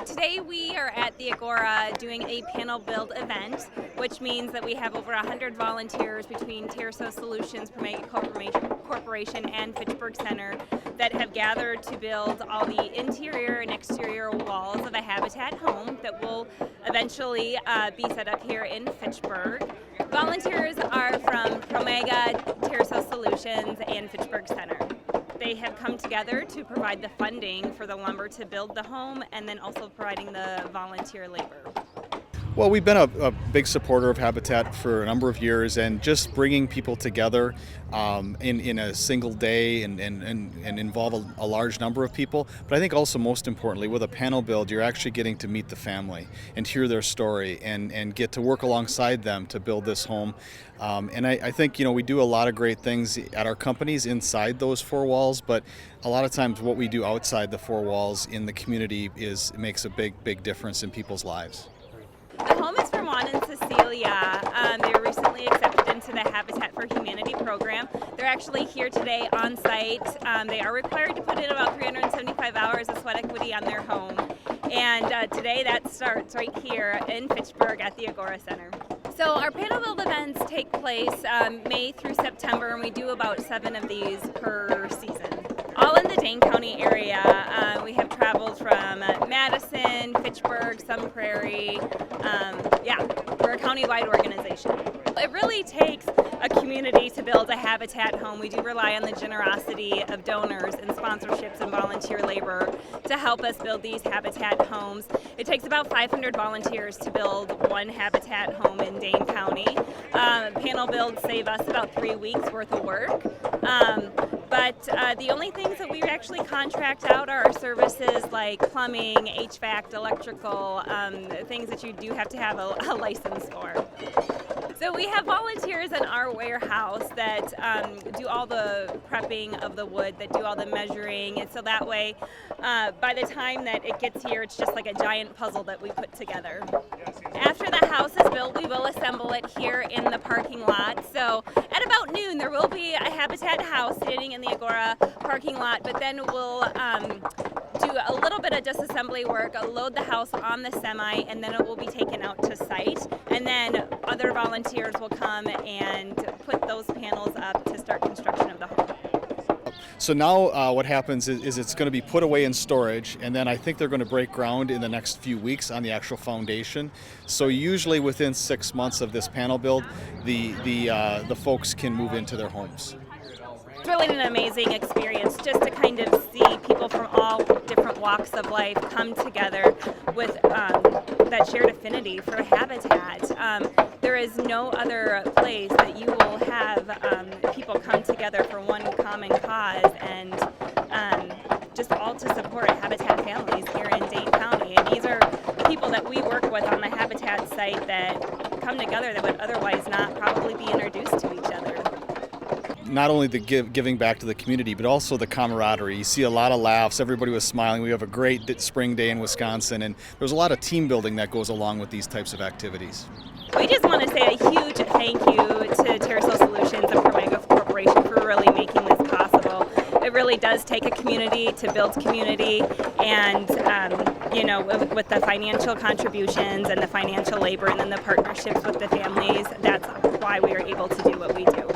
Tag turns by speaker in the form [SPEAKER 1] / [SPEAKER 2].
[SPEAKER 1] Today we are at the Agora doing a panel build event, which means that we have over 100 volunteers between Terraso Solutions, Corporation, and Fitchburg Center that have gathered to build all the interior and exterior walls of a habitat home that will eventually be set up here in Fitchburg. Volunteers are from Promega, Terraso Solutions, and Fitchburg Center. They have come together to provide the funding for the lumber to build the home and then also providing the volunteer labor.
[SPEAKER 2] Well, we've been a big supporter of Habitat for a number of years, and just bringing people together in a single day and involve a large number of people. But I think also most importantly, with a panel build, you're actually getting to meet the family and hear their story and get to work alongside them to build this home. And I think, we do a lot of great things at our companies inside those four walls, but a lot of times what we do outside the four walls in the community makes a big difference in people's lives.
[SPEAKER 1] The home is for Juan and Cecilia. They were recently accepted into the Habitat for Humanity program. They're actually here today on site. They are required to put in about 375 hours of sweat equity on their home. And today that starts right here in Fitchburg at the Agora Center. So our panel build events take place May through September, and we do about 7 of these per season. All in the Dane County area. We have traveled from Madison, Fitchburg, Sun Prairie. We're a county-wide organization. It really takes a community to build a habitat home. We do rely on the generosity of donors and sponsorships and volunteer labor to help us build these habitat homes. It takes about 500 volunteers to build one habitat home in Dane County. Panel builds save us about 3 weeks worth of work. But the only things that we actually contract out are our services like plumbing, HVAC, electrical, things that you do have to have a license for. So we have volunteers in our warehouse that do all the prepping of the wood, that do all the measuring, and so that way, by the time that it gets here, it's just like a giant puzzle that we put together. After the house is built, we will assemble it here in the parking lot. So at about noon, there will be a Habitat house sitting in the Agora parking lot, but then we'll do a little bit of disassembly work, load the house on the semi, and then it will be taken out to site. And then other volunteers will come and put those panels up to start construction of the home.
[SPEAKER 2] So now what happens is it's going to be put away in storage, and then I think they're going to break ground in the next few weeks on the actual foundation. So usually within 6 months of this panel build, the folks can move into their homes.
[SPEAKER 1] It's really an amazing experience just to kind of see people from all different walks of life come together with that shared affinity for habitat. There is no other place that you will have people come together for one common cause and just all to support Habitat families here in Dane County. And these are people that we work with on the Habitat site that come together that would otherwise not probably be introduced to each other.
[SPEAKER 2] Not only the giving back to the community, but also the camaraderie. You see a lot of laughs. Everybody was smiling. We have a great spring day in Wisconsin, and there's a lot of team building that goes along with these types of activities.
[SPEAKER 1] We just want to say a huge thank you to Terraso Solutions and Promega Corporation for really making this possible. It really does take a community to build community, and with the financial contributions and the financial labor and then the partnerships with the families, that's why we are able to do what we do.